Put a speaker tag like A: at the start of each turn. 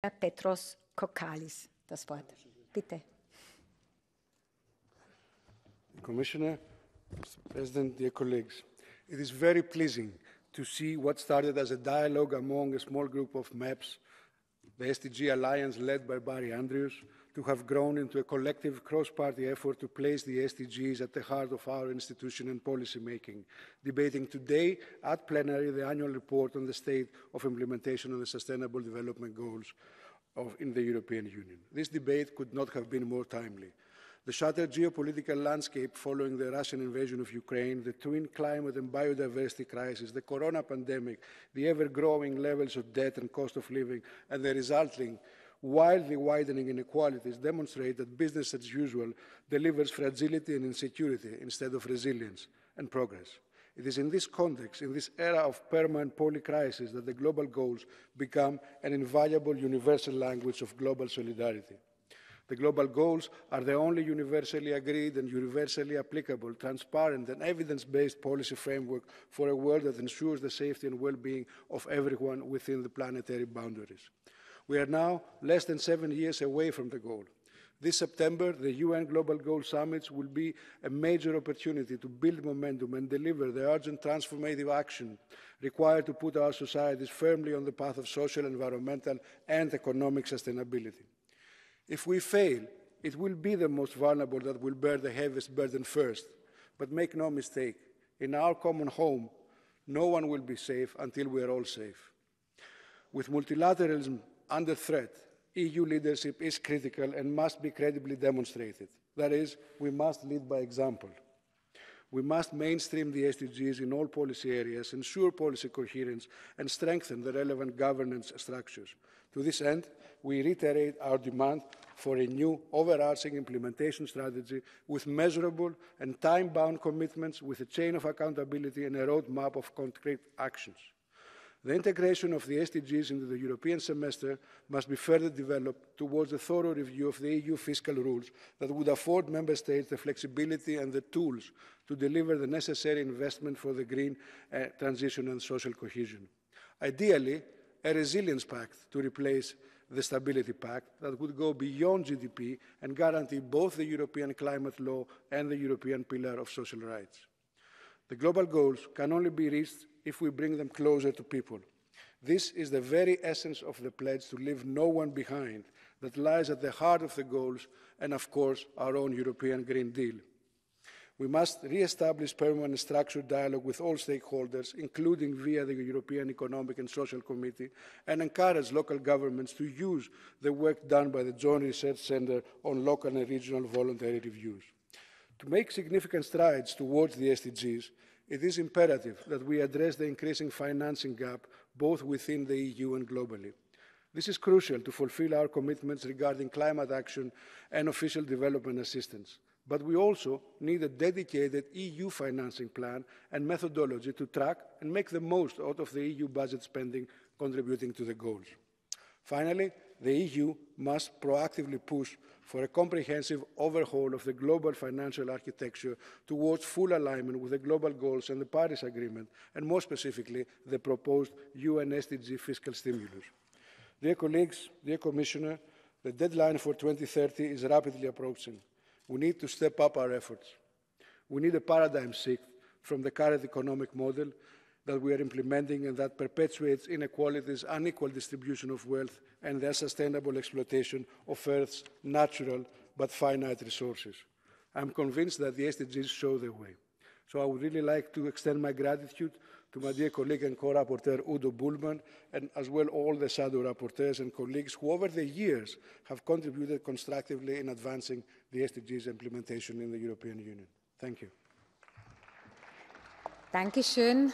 A: Herr Pέτru Kόκκαλη das Wort. Bitte.
B: Commissioner, Mr. President, dear colleagues, it is very pleasing to see what started as a dialogue among a small group of MEPs, the SDG Alliance led by Barry Andrews, to have grown into a collective cross-party effort to place the SDGs at the heart of our institution and policy making, debating today at plenary the annual report on the state of implementation of the Sustainable Development Goals in the European Union. This debate could not have been more timely. The shattered geopolitical landscape following the Russian invasion of Ukraine, the twin climate and biodiversity crisis, the corona pandemic, the ever-growing levels of debt and cost of living, and the resulting wildly widening inequalities demonstrate that business as usual delivers fragility and insecurity instead of resilience and progress. It is in this context, in this era of permanent polycrisis, that the global goals become an invaluable universal language of global solidarity. The global goals are the only universally agreed and universally applicable, transparent and evidence-based policy framework for a world that ensures the safety and well-being of everyone within the planetary boundaries. We are now less than 7 years away from the goal. This September, the UN Global Goals Summits will be a major opportunity to build momentum and deliver the urgent transformative action required to put our societies firmly on the path of social, environmental, and economic sustainability. If we fail, it will be the most vulnerable that will bear the heaviest burden first. But make no mistake, in our common home, no one will be safe until we are all safe. With multilateralism under threat, EU leadership is critical and must be credibly demonstrated. That is, we must lead by example. We must mainstream the SDGs in all policy areas, ensure policy coherence, and strengthen the relevant governance structures. To this end, we reiterate our demand for a new overarching implementation strategy with measurable and time-bound commitments, with a chain of accountability and a roadmap of concrete actions. The integration of the SDGs into the European semester must be further developed towards a thorough review of the EU fiscal rules that would afford Member States the flexibility and the tools to deliver the necessary investment for the green transition and social cohesion. Ideally, a resilience pact to replace the Stability Pact that would go beyond GDP and guarantee both the European climate law and the European pillar of social rights. The global goals can only be reached if we bring them closer to people. This is the very essence of the pledge to leave no one behind that lies at the heart of the goals and, of course, our own European Green Deal. We must re-establish permanent structured dialogue with all stakeholders, including via the European Economic and Social Committee, and encourage local governments to use the work done by the Joint Research Centre on local and regional voluntary reviews. To make significant strides towards the SDGs, it is imperative that we address the increasing financing gap both within the EU and globally. This is crucial to fulfill our commitments regarding climate action and official development assistance. But we also need a dedicated EU financing plan and methodology to track and make the most out of the EU budget spending contributing to the goals. Finally, the EU must proactively push for a comprehensive overhaul of the global financial architecture towards full alignment with the global goals and the Paris Agreement, and more specifically, the proposed UN SDG fiscal stimulus. Dear colleagues, dear Commissioner, the deadline for 2030 is rapidly approaching. We need to step up our efforts. We need a paradigm shift from the current economic model that we are implementing and that perpetuates inequalities, unequal distribution of wealth, and the unsustainable exploitation of Earth's natural but finite resources. I'm convinced that the SDGs show the way. So I would really like to extend my gratitude to my dear colleague and co-rapporteur Udo Bullmann, and as well all the shadow rapporteurs and colleagues who over the years have contributed constructively in advancing the SDGs implementation in the European Union. Thank you.
A: Dankeschön.